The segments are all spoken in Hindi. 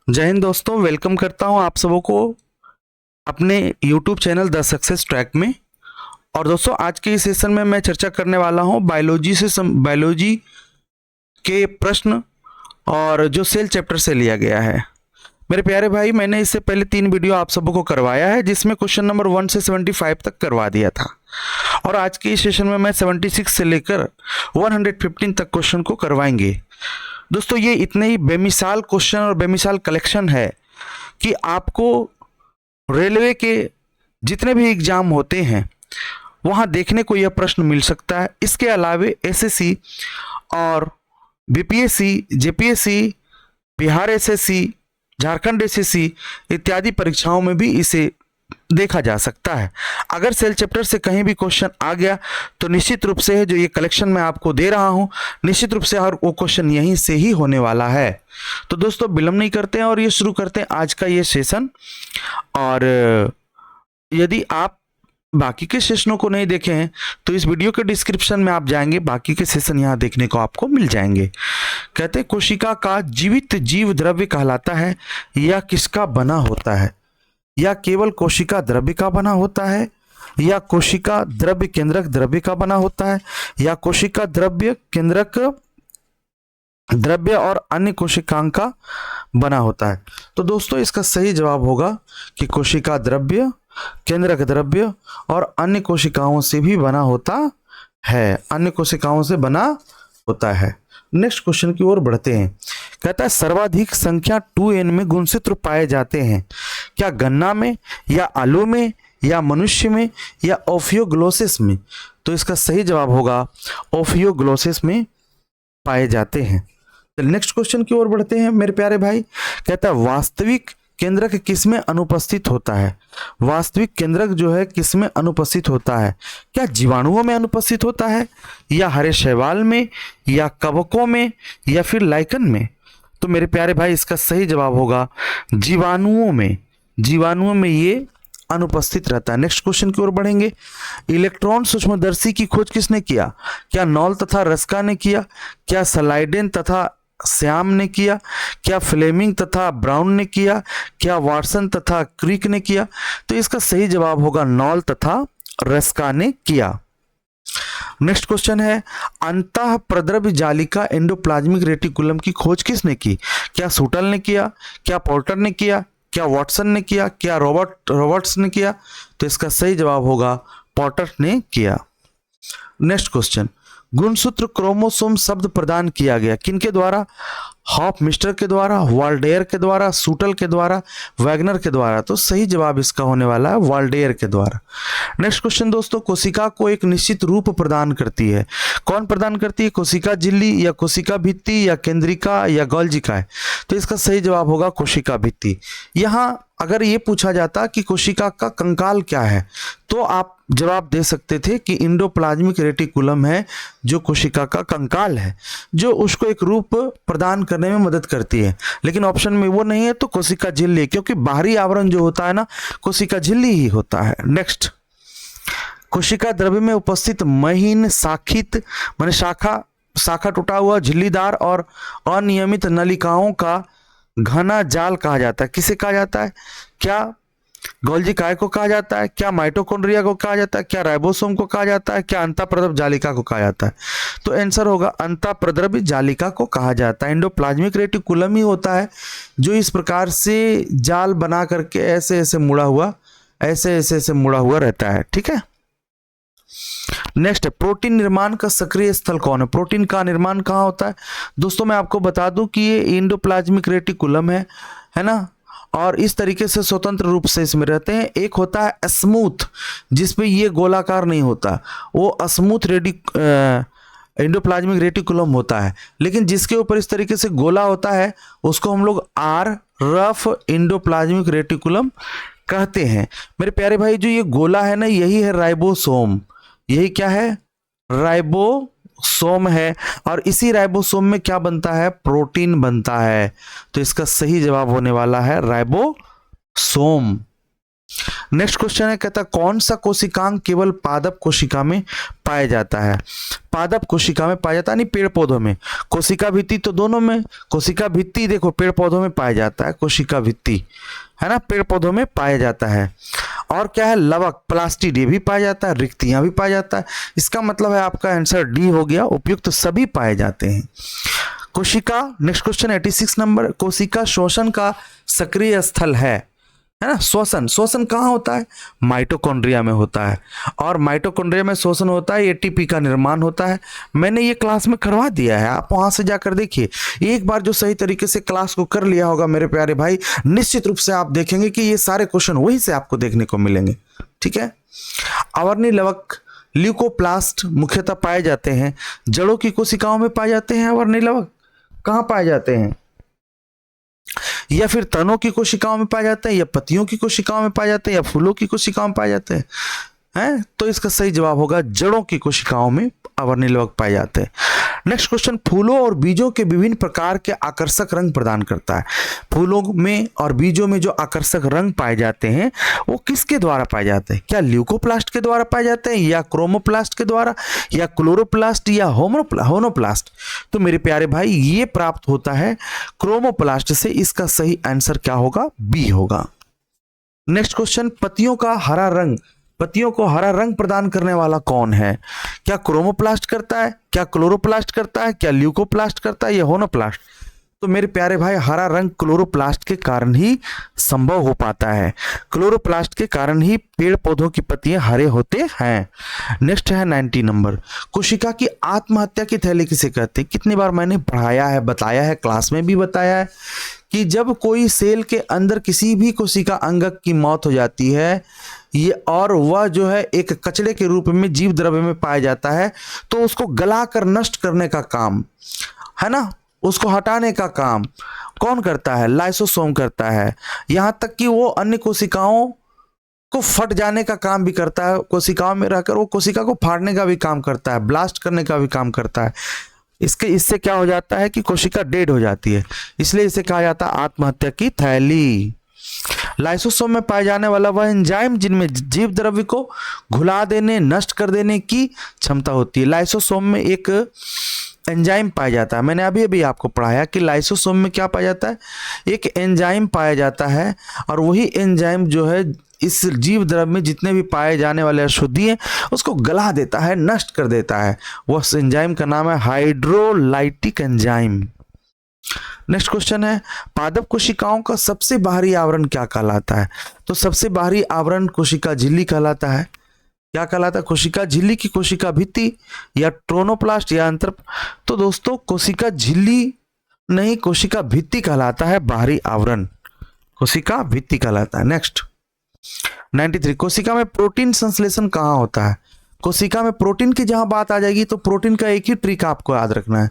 जय हिंद दोस्तों, वेलकम करता हूं आप सबों को अपने YouTube channel the success track में। और दोस्तों, आज के इस सेशन में मैं चर्चा करने वाला हूं बायोलॉजी के प्रश्न और जो सेल चैप्टर से लिया गया है। मेरे प्यारे भाई, मैंने इससे पहले 3 वीडियो आप सबों को करवाया है, जिसमें क्वेश्चन नंबर 1 से 75 तक करवा दिया था। और आज के इस सेशन में मैं 76 से लेकर 115 तक क्वेश्चन को करवाएंगे। दोस्तों, ये इतने ही बेमिसाल क्वेश्चन और बेमिसाल कलेक्शन है कि आपको रेलवे के जितने भी एग्जाम होते हैं वहाँ देखने को यह प्रश्न मिल सकता है। इसके अलावे एसएससी और BPSC, JPSC, Bihar SSC, Jharkhand SSC इत्यादि परीक्षाओं में भी इसे देखा जा सकता है। अगर सेल चैप्टर से कहीं भी क्वेश्चन आ गया तो निश्चित रूप से जो ये कलेक्शन मैं आपको दे रहा हूं, निश्चित रूप से हर वो क्वेश्चन यहीं से ही होने वाला है। तो दोस्तों, विलंब नहीं करते हैं और ये शुरू करते हैं आज का ये सेशन। और यदि आप बाकी के सेशनों को नहीं देखे हैं तो इस वीडियो के डिस्क्रिप्शन में आप जाएंगे, बाकी के सेशन यहाँ देखने को आपको मिल जाएंगे। कहते हैं, कोशिका का जीवित जीव द्रव्य कहलाता है या किसका बना होता है? या केवल कोशिका द्रव्य का बना होता है, या कोशिका द्रव्य केंद्रक द्रव्य का बना होता है, या कोशिका द्रव्य केंद्रक द्रव्य और अन्य कोशिकांग का बना होता है? तो दोस्तों, इसका सही जवाब होगा कि कोशिका द्रव्य, केंद्रक द्रव्य और अन्य कोशिकाओं से भी बना होता है, अन्य कोशिकाओं से बना होता है। नेक्स्ट क्वेश्चन की ओर बढ़ते हैं। कहता है, सर्वाधिक संख्या 2n में गुणसूत्र पाए जाते हैं, क्या गन्ना में, या आलू में, या मनुष्य में, या ओफियोग्लोसिस में? तो इसका सही जवाब होगा ओफियोग्लोसिस में पाए जाते हैं। नेक्स्ट क्वेश्चन की ओर बढ़ते हैं मेरे प्यारे भाई। कहता है, वास्तविक केंद्रक किसमें अनुपस्थित होता है? वास्तविक केंद्रक जो है किसमें अनुपस्थित होता है? क्या जीवाणुओं में अनुपस्थित होता है, या हरे शैवाल में, या कवकों में, या फिर लाइकन में? तो मेरे प्यारे भाई, इसका सही जवाब होगा जीवाणुओं में। जीवाणुओं में ये अनुपस्थित रहता है। नेक्स्ट क्वेश्चन की ओर बढ़ेंगे। इलेक्ट्रॉन सूक्ष्मदर्शी की खोज किसने किया? क्या नॉल तथा रस्का ने किया? क्या स्लाइडेन तथा श्याम ने किया? क्या फ्लेमिंग तथा ब्राउन ने किया? क्या वाटसन तथा क्रिक ने किया? तो इसका सही जवाब होगा नॉल तथा रस्का ने किया। नेक्स्ट क्वेश्चन है, अंतः प्रद्रव्य जालिका एंडोप्लाज्मिक रेटिकुलम की खोज किसने की? क्या सूटल ने किया? क्या पोर्टर ने किया? क्या वाटसन ने किया? क्या रॉबर्ट्स ने किया? तो इसका सही जवाब होगा पोर्टर ने किया। नेक्स्ट क्वेश्चन, गुणसूत्र क्रोमोसोम शब्द प्रदान किया गया किनके द्वारा? हॉफमिस्टर के द्वारा, वाल्डेयर के द्वारा, सूटल के द्वारा, वैगनर के द्वारा? तो सही जवाब इसका होने वाला है वाल्डेयर के द्वारा। नेक्स्ट क्वेश्चन दोस्तों, कोशिका को एक निश्चित रूप प्रदान करती है, कौन प्रदान करती है? कोशिका झिल्ली, या कोशिका भित्ति, या केंद्रिका, या गोल्जिका? तो इसका सही जवाब होगा कोशिका भित्ति। यहाँ अगर ये पूछा जाता कि कोशिका का कंकाल क्या है, तो आप जवाब दे सकते थे कि इंडोप्लाज्मिक रेटिकुलम है जो कोशिका का कंकाल है, जो उसको एक रूप प्रदान करने में मदद करती है। लेकिन ऑप्शन में वो नहीं है, तो कोशिका झिल्ली, क्योंकि बाहरी आवरण जो होता है ना, कोशिका झिल्ली ही होता है। नेक्स्ट, कोशिका द्रव्य में उपस्थित महीन शाखित माने शाखा टूटा हुआ, झिल्लीदार और अनियमित नलिकाओं का घना जाल कहा जाता है। किसे कहा जाता है? क्या गोल्जी काय को कहा जाता है? क्या माइटोकॉन्ड्रिया को कहा जाता है? क्या राइबोसोम को कहा जाता है? क्या अंतःप्रद्रव्य जालिका को कहा जाता है? तो आंसर होगा अंतःप्रद्रव्य जालिका को कहा जाता है। एंडोप्लाज्मिक रेटिकुलम ही होता है जो इस प्रकार से जाल बना करके ऐसे ऐसे मुड़ा हुआ रहता है। ठीक है। नेक्स्ट, प्रोटीन निर्माण का सक्रिय स्थल कौन है? प्रोटीन का निर्माण कहाँ होता है? दोस्तों, मैं आपको बता दूं कि ये एंडोप्लाज्मिक रेटिकुलम है ना, और इस तरीके से स्वतंत्र रूप से इसमें रहते हैं। एक होता है स्मूथ, जिसपे ये गोलाकार नहीं होता, वो स्मूथ एंडोप्लाज्मिक रेटिकुलम होता है। लेकिन जिसके ऊपर इस तरीके से गोला होता है उसको हम लोग रफ एंडोप्लाज्मिक रेटिकुलम कहते हैं। मेरे प्यारे भाई, जो ये गोला है ना, यही है राइबोसोम। यही क्या है? राइबोसोम है। और इसी राइबोसोम में क्या बनता है? प्रोटीन बनता है। तो इसका सही जवाब होने वाला है राइबोसोम। नेक्स्ट क्वेश्चन है, कहता है कौन सा कोशिकांग केवल पादप कोशिका में पाया जाता है? पादप कोशिका में पाया जाता है, नहीं पेड़ पौधों में। कोशिका भित्ति तो दोनों में, कोशिका भित्ति देखो पेड़ पौधों में पाया जाता है, कोशिका भित्ति है ना, पेड़ पौधों में पाया जाता है। और क्या है, लवक प्लास्टिड ये भी पाया जाता है, रिक्तियां भी पाया जाता है। इसका मतलब है आपका आंसर डी हो गया, उपयुक्त सभी पाए जाते हैं। कोशिका, नेक्स्ट क्वेश्चन 86 नंबर, कोशिका श्वसन का सक्रिय स्थल है ना। श्वसन कहाँ होता है? माइटोकॉन्ड्रिया में होता है, और माइटोकॉन्ड्रिया में श्वसन होता है, एटीपी का निर्माण होता है। मैंने ये क्लास में करवा दिया है, आप वहां से जाकर देखिए। एक बार जो सही तरीके से क्लास को कर लिया होगा मेरे प्यारे भाई, निश्चित रूप से आप देखेंगे कि ये सारे क्वेश्चन वहीं से आपको देखने को मिलेंगे। ठीक है, आवर्णी लवक ल्यूकोप्लास्ट मुख्यतः पाए जाते हैं जड़ों की कोशिकाओं में पाए जाते हैं। आवर्णी लवक कहाँ पाए जाते हैं? या फिर तनों की कोशिकाओं में पाए जाते हैं, या पत्तियों की कोशिकाओं में पाए जाते हैं, या फूलों की कोशिकाओं में पाए जाते हैं? तो इसका सही जवाब होगा जड़ों की कोशिकाओं में आवर्णी लवक पाए जाते हैं। नेक्स्ट क्वेश्चन, फूलों और बीजों के विभिन्न प्रकार के आकर्षक रंग प्रदान करता है। फूलों में और बीजों में जो आकर्षक रंग पाए जाते हैं वो किसके द्वारा पाए जाते हैं? क्या ल्यूकोप्लास्ट के द्वारा पाए जाते हैं, या क्रोमोप्लास्ट के द्वारा, या क्लोरोप्लास्ट, या होनोप्लास्ट? तो मेरे प्यारे भाई ये प्राप्त होता है क्रोमोप्लास्ट से। इसका सही आंसर क्या होगा? बी होगा। नेक्स्ट क्वेश्चन, पत्तियों को हरा रंग प्रदान करने वाला कौन है? क्या क्रोमोप्लास्ट करता है, क्या क्लोरोप्लास्ट करता है, क्या ल्यूकोप्लास्ट करता है, या होनोप्लास्ट? तो मेरे प्यारे भाई हरा रंग क्लोरोप्लास्ट के कारण ही संभव हो पाता है। क्लोरोप्लास्ट के कारण ही पेड़ पौधों की पत्तियां हरे होते हैं। नेक्स्ट है 90 नंबर, कोशिका की आत्महत्या की थैली किसे कहते हैं? कितनी बार मैंने पढ़ाया है, बताया है, क्लास में भी बताया है कि जब कोई सेल के अंदर किसी भी कोशिका अंगक की मौत हो जाती है ये, और वह जो है एक कचरे के रूप में जीव द्रव्य में पाया जाता है, तो उसको गलाकर नष्ट करने का काम है ना, उसको हटाने का काम कौन करता है? लाइसोसोम करता है। यहां तक कि वो अन्य कोशिकाओं को फट जाने का काम भी करता है, कोशिकाओं में रहकर वो कोशिका को फाड़ने का भी काम करता है, ब्लास्ट करने का भी काम करता है। इससे क्या हो जाता है कि कोशिका डेड हो जाती है, इसलिए इसे कहा जाता है आत्महत्या की थैली। लाइसोसोम में पाए जाने वाला वह एंजाइम जिनमें जीव द्रव्य को घुला देने, नष्ट कर देने की क्षमता होती है। लाइसोसोम में एक एंजाइम पाया जाता है, मैंने अभी अभी आपको पढ़ाया कि लाइसोसोम में क्या पाया जाता है? एक एंजाइम पाया जाता है, और वही एंजाइम जो है इस जीव द्रव्य में जितने भी पाए जाने वाले अशुद्धि हैं उसको गला देता है, नष्ट कर देता है। वह एंजाइम का नाम है हाइड्रोलाइटिक एंजाइम। नेक्स्ट क्वेश्चन है, पादप कोशिकाओं का सबसे बाहरी आवरण क्या कहलाता है? तो सबसे बाहरी आवरण कोशिका झिल्ली कहलाता है। क्या कहलाता है? कोशिका झिल्ली की कोशिका भित्ति, या ट्रोनोप्लास्ट, या अंतर? तो दोस्तों कोशिका झिल्ली नहीं, कोशिका भित्ति कहलाता है बाहरी आवरण, कोशिका भित्ति कहलाता है। नेक्स्ट 93, कोशिका में प्रोटीन संश्लेषण कहाँ होता है? कोशिका में प्रोटीन की जहां बात आ जाएगी तो प्रोटीन का एक ही ट्रिक आपको याद रखना है।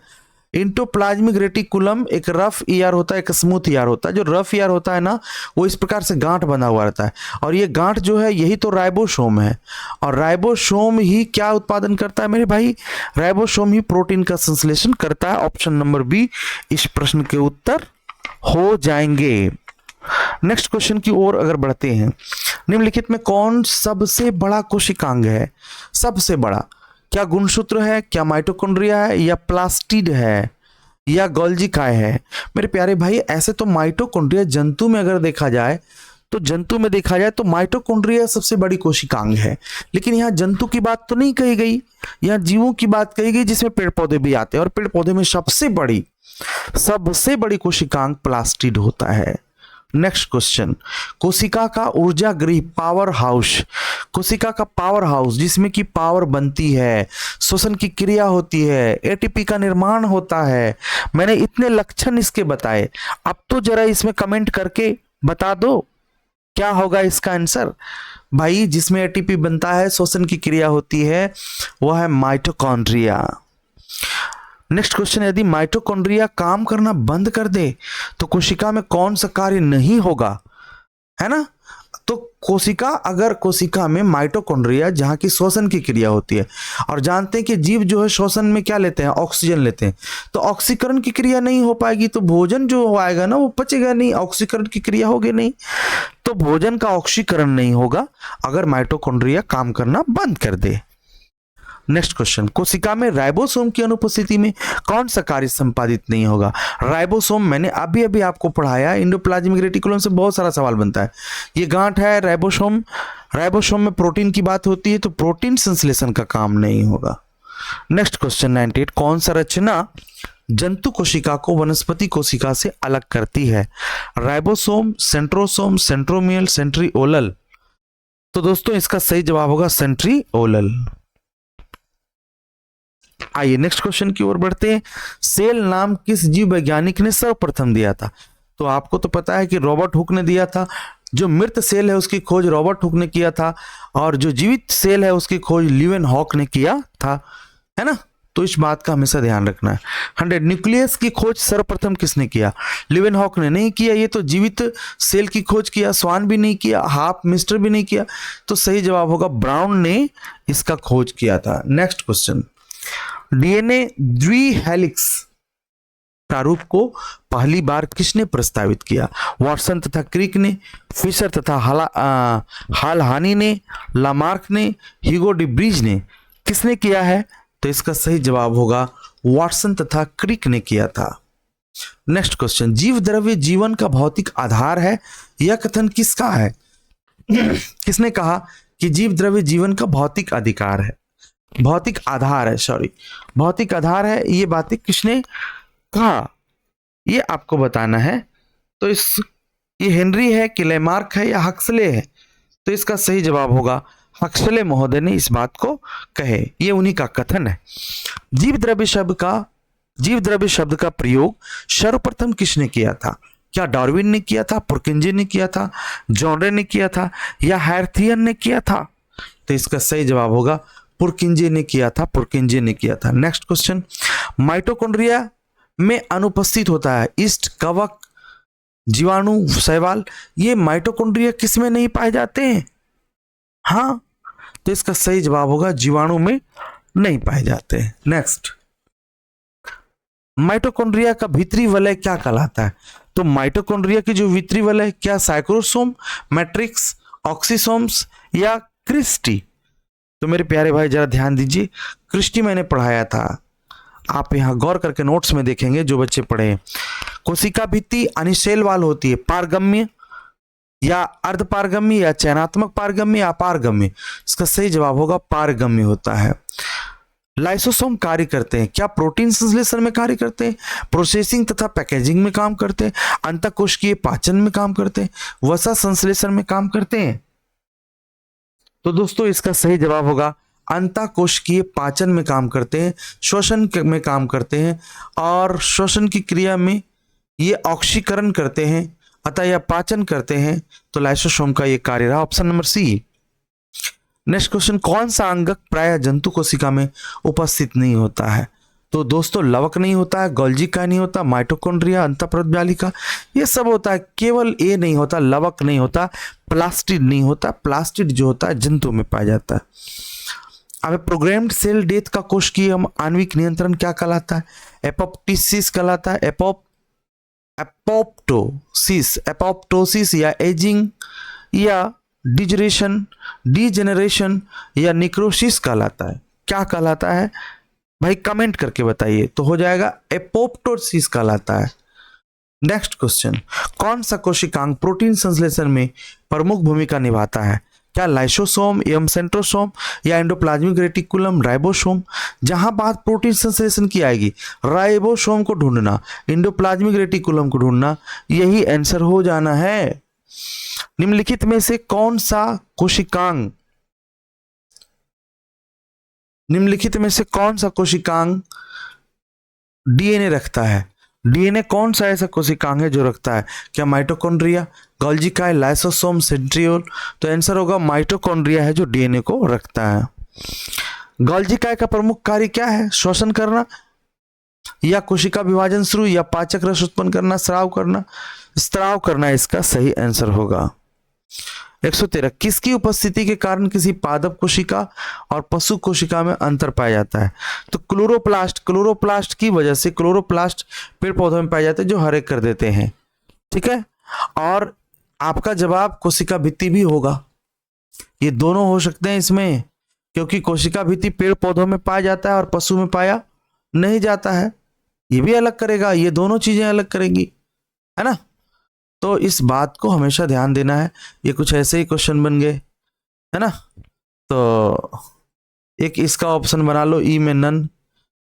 इंटोप्लाज्मिक रेटिकुलम एक रफ ईआर होता है, एक स्मूथ ईआर होता है। जो रफ ईआर होता है ना वो इस प्रकार से गांठ बना हुआ रहता है, और ये गांठ जो है यही तो राइबोसोम है, और राइबोसोम ही क्या उत्पादन करता है मेरे भाई? राइबोसोम ही प्रोटीन का संश्लेषण करता है। ऑप्शन नंबर बी इस प्रश्न के उत्तर हो जाएंगे। नेक्स्ट क्वेश्चन की ओर अगर बढ़ते हैं, निम्नलिखित में कौन सबसे बड़ा कोशिकांग है? सबसे बड़ा क्या गुणसूत्र है, क्या माइटोकॉन्ड्रिया है, या प्लास्टिड है, या गोल्जी काय है? मेरे प्यारे भाई ऐसे तो माइटोकॉन्ड्रिया जंतु में अगर देखा जाए तो माइटोकॉन्ड्रिया सबसे बड़ी कोशिकांग है, लेकिन यहाँ जंतु की बात तो नहीं कही गई, यहाँ जीवों की बात कही गई जिसमें पेड़ पौधे भी आते हैं, और पेड़ पौधे में सबसे बड़ी कोशिकांग प्लास्टिड होता है। नेक्स्ट क्वेश्चन, कोशिका का ऊर्जा गृह पावर हाउस, कोशिका का पावर हाउस जिसमें कि पावर बनती है, श्वसन की क्रिया होती है, एटीपी का निर्माण होता है। मैंने इतने लक्षण इसके बताए, अब तो जरा इसमें कमेंट करके बता दो क्या होगा इसका आंसर। भाई जिसमें एटीपी बनता है, श्वसन की क्रिया होती है, वह है माइटोकॉन्ड्रिया। नेक्स्ट क्वेश्चन, यदि माइटोकॉन्ड्रिया काम करना बंद कर दे तो कोशिका में कौन सा कार्य नहीं होगा? है ना, तो कोशिका, अगर कोशिका में माइटोकॉन्ड्रिया जहाँ की श्वसन की क्रिया होती है, और जानते हैं कि जीव जो है श्वसन में क्या लेते हैं, ऑक्सीजन लेते हैं, तो ऑक्सीकरण की क्रिया नहीं हो पाएगी तो भोजन जो आएगा ना वो पचेगा नहीं, ऑक्सीकरण की क्रिया होगी नहीं, तो भोजन का ऑक्सीकरण नहीं होगा अगर माइटोकॉन्ड्रिया काम करना बंद कर दे। नेक्स्ट क्वेश्चन, कोशिका में राइबोसोम की अनुपस्थिति में कौन सा कार्य संपादित नहीं होगा? राइबोसोम मैंने अभी अभी आपको पढ़ाया, एंडोप्लाज्मिक रेटिकुलम से बहुत सारा सवाल बनता है। ये गांठ है राइबोसोम, राइबोसोम में प्रोटीन की बात होती है तो प्रोटीन संश्लेषण का काम नहीं होगा। नेक्स्ट क्वेश्चन 98, कौन सा रचना जंतु कोशिका को वनस्पति कोशिका से अलग करती है? Ribosome, centrosome, centromere, centriole. तो दोस्तों इसका सही जवाब होगा सेंट्रिओलल। आइए नेक्स्ट क्वेश्चन की ओर बढ़ते हैं। सेल नाम किस जीव वैज्ञानिक ने सर्वप्रथम दिया था? तो आपको तो पता है कि रॉबर्ट हुक ने दिया था। जो मृत सेल है उसकी खोज रॉबर्ट हुक ने किया था, और जो जीवित सेल है उसकी खोज लीवेनहॉक ने किया था, है ना? तो इस बात का हमेशा ध्यान रखना है। 100, न्यूक्लियस की खोज सर्वप्रथम किसने किया? लीवेनहॉक ने नहीं किया, ये तो जीवित सेल की खोज किया। स्वान भी नहीं किया, हाफ मिस्टर भी नहीं किया, तो सही जवाब होगा ब्राउन ने इसका खोज किया था। नेक्स्ट क्वेश्चन, डीएनए द्विहेलिक्स प्रारूप को पहली बार किसने प्रस्तावित किया? वाटसन तथा क्रिक ने, फिशर तथा हालहानी ने, लामार्क ने, ह्यूगो डी ब्रिज ने, किसने किया है? तो इसका सही जवाब होगा वाटसन तथा क्रिक ने किया था। नेक्स्ट क्वेश्चन, जीव द्रव्य जीवन का भौतिक आधार है, यह कथन किसका है? किसने कहा कि जीव द्रव्य जीवन का भौतिक अधिकार है, भौतिक आधार है, सॉरी भौतिक आधार है, ये बातें किसने कहा ये आपको बताना है। तो ये हेनरी है कि लेमार्क है या हक्सले है? तो इसका सही जवाब होगा हक्सले महोदय ने इस बात को कहे, ये उन्हीं का कथन है। जीव द्रव्य शब्द का प्रयोग सर्वप्रथम किसने किया था? क्या डार्विन ने किया था, पुरकिंजे ने किया था, जॉनरे ने किया था, या हैर्थियन ने किया था? तो इसका सही जवाब होगा पुरकिंजे ने किया था, पुरकिंजे ने किया था। नेक्स्ट क्वेश्चन, माइटोकॉन्ड्रिया में अनुपस्थित होता है ईस्ट, कवक, जीवाणु, शैवाल, ये माइटोकॉन्ड्रिया किस में नहीं पाए जाते हैं? हाँ, तो इसका सही जवाब होगा जीवाणु में नहीं पाए जाते हैं। नेक्स्ट, माइटोकॉन्ड्रिया का भीतरी वलय क्या कहलाता है? तो माइटोकॉन्ड्रिया की जो भीतरी वलय, क्या साइक्रोसोम, मैट्रिक्स, ऑक्सीसोम्स या क्रिस्टी? तो मेरे प्यारे भाई जरा ध्यान दीजिए, क्रिस्टी मैंने पढ़ाया था, आप यहाँ गौर करके नोट्स में देखेंगे जो बच्चे पढ़े हैं। कोशिका भित्ति अनिशेल वाल होती है, पारगम्य या अर्धपारगम्य या चयनात्मक पारगम्य या अपारगम्य? इसका सही जवाब होगा पारगम्य होता है। लाइसोसोम कार्य करते हैं, क्या प्रोटीन संश्लेषण में कार्य करते हैं, प्रोसेसिंग तथा पैकेजिंग में काम करते हैं, अंतःकोशिकीय पाचन में काम करते हैं, वसा संश्लेषण में काम करते हैं? तो दोस्तों इसका सही जवाब होगा अंतःकोशिकीय पाचन में काम करते हैं, श्वसन में काम करते हैं, और श्वसन की क्रिया में ये ऑक्सीकरण करते हैं, अतः यह पाचन करते हैं। तो लाइसोसोम का ये कार्य रहा option number C. Next question, कौन सा अंगक प्राय जंतु कोशिका में उपस्थित नहीं होता है? तो दोस्तों लवक नहीं होता है, गोल्जी का नहीं होता, माइटोकॉन्ड्रिया, अंतःप्रज्वालिका, ये सब होता है, केवल ए नहीं होता, लवक नहीं होता, प्लास्टिड नहीं होता। प्लास्टिड जो होता है जंतु में पाया जाता है। अब प्रोग्राम्ड सेल डेथ का कोशिकीय आणविक नियंत्रण क्या कहलाता है? एपोप्टोसिस कहलाता है, एपोप्टोसिस या एजिंग या डिजेनरेशन या निक्रोसिस कहलाता है। क्या कहलाता है भाई, कमेंट करके बताइए। तो हो जाएगा एपोप्टोसिस कहलाता है। नेक्स्ट क्वेश्चन, कौन सा कोशिकांग प्रोटीन संश्लेषण में प्रमुख भूमिका निभाता है? क्या लाइसोसोम एवं सेंट्रोसोम या एंडोप्लाज्मिक रेटिकुलम, राइबोसोम? जहां बात प्रोटीन संश्लेषण की आएगी, राइबोसोम को ढूंढना, एंडोप्लाज्मिक रेटिकुलम को ढूंढना, यही आंसर हो जाना है। निम्नलिखित में से कौन सा कोशिकांग डीएनए रखता है? डीएनए कौन सा ऐसा कोशिकांग है जो रखता है? क्या माइटोकॉन्ड्रिया, गोल्जी का, लाइसोसोम, सेंट्रियोल? तो आंसर होगा माइटोकॉन्ड्रिया है जो डीएनए को रखता है। गोल्जी का प्रमुख कार्य क्या है? श्वसन करना या कोशिका विभाजन शुरू या पाचक रस उत्पन्न करना, स्राव करना? स्राव करना इसका सही आंसर होगा। 113 किसकी उपस्थिति के कारण किसी पादप कोशिका और पशु कोशिका में अंतर पाया जाता है? तो क्लोरोप्लास्ट की वजह से, क्लोरोप्लास्ट पेड़ पौधों में पाए जाते हैं जो हरे कर देते हैं, ठीक है। और आपका जवाब कोशिका भित्ति भी होगा, ये दोनों हो सकते हैं इसमें, क्योंकि कोशिका भित्ति पेड़ पौधों में पाया जाता है और पशु में पाया नहीं जाता है, ये भी अलग करेगा, ये दोनों चीजें अलग करेंगी, है ना। तो इस बात को हमेशा ध्यान देना है। ये कुछ ऐसे ही क्वेश्चन बन गए, है ना। तो एक इसका ऑप्शन बना लो ई में नन,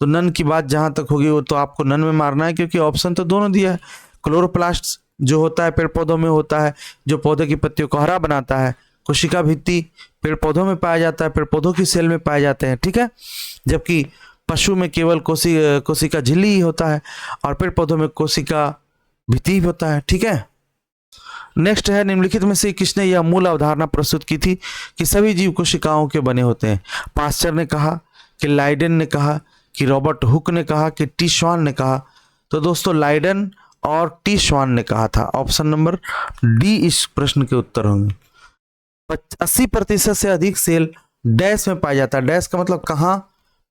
तो नन की बात जहां तक होगी वो तो आपको नन में मारना है, क्योंकि ऑप्शन तो दोनों दिया है। क्लोरोप्लास्ट जो होता है पेड़ पौधों में होता है, जो पौधे की पत्तियों को हरा बनाता है। कोशिका भित्ति पेड़ पौधों में पाया जाता है, पेड़ पौधों की सेल में पाए जाते हैं, ठीक है। जबकि पशु में केवल कोशिका झिल्ली ही होता है और पेड़ पौधों में कोशिका भित्ति होता है, ठीक है। नेक्स्ट है, निम्नलिखित में से किसने यह मूल अवधारणा प्रस्तुत की थी कि सभी जीव कोशिकाओं के बने होते हैं? पास्चर ने कहा, कि लाइडेन ने कहा, कि रॉबर्ट हुक ने कहा, कि टी श्वान ने कहा? तो दोस्तों लाइडेन और टी श्वान ने कहा था। ऑप्शन नंबर डी इस प्रश्न के उत्तर होंगे। 80% से अधिक सेल डैश में पाया जाता है। डैश का मतलब कहाँ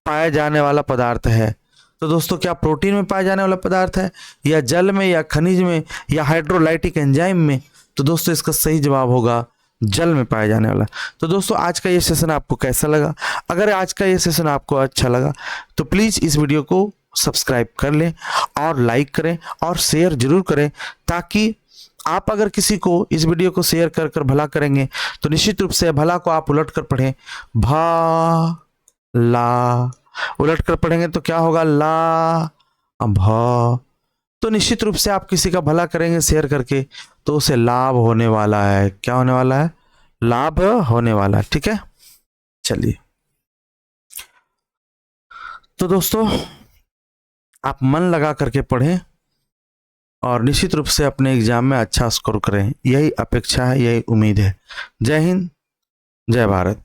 पाया जाने वाला पदार्थ है? तो दोस्तों क्या प्रोटीन में पाया जाने वाला पदार्थ है, या जल में, या खनिज में, या हाइड्रोलाइटिक एंजाइम में? तो दोस्तों इसका सही जवाब होगा जल में पाया जाने वाला। तो दोस्तों आज का ये सेशन आपको कैसा लगा? अगर आज का ये सेशन आपको अच्छा लगा तो प्लीज़ इस वीडियो को सब्सक्राइब कर लें और लाइक करें और शेयर जरूर करें, ताकि आप अगर किसी को इस वीडियो को शेयर कर कर भला करेंगे तो निश्चित रूप से भला को आप उलट कर पढ़ें, भा ला, उलट कर पढ़ेंगे तो क्या होगा, ला भा। तो निश्चित रूप से आप किसी का भला करेंगे शेयर करके तो उसे लाभ होने वाला है। क्या होने वाला है? लाभ होने वाला है, ठीक है। चलिए, तो दोस्तों आप मन लगा करके पढ़ें और निश्चित रूप से अपने एग्जाम में अच्छा स्कोर करें, यही अपेक्षा है, यही उम्मीद है। जय हिंद, जय भारत।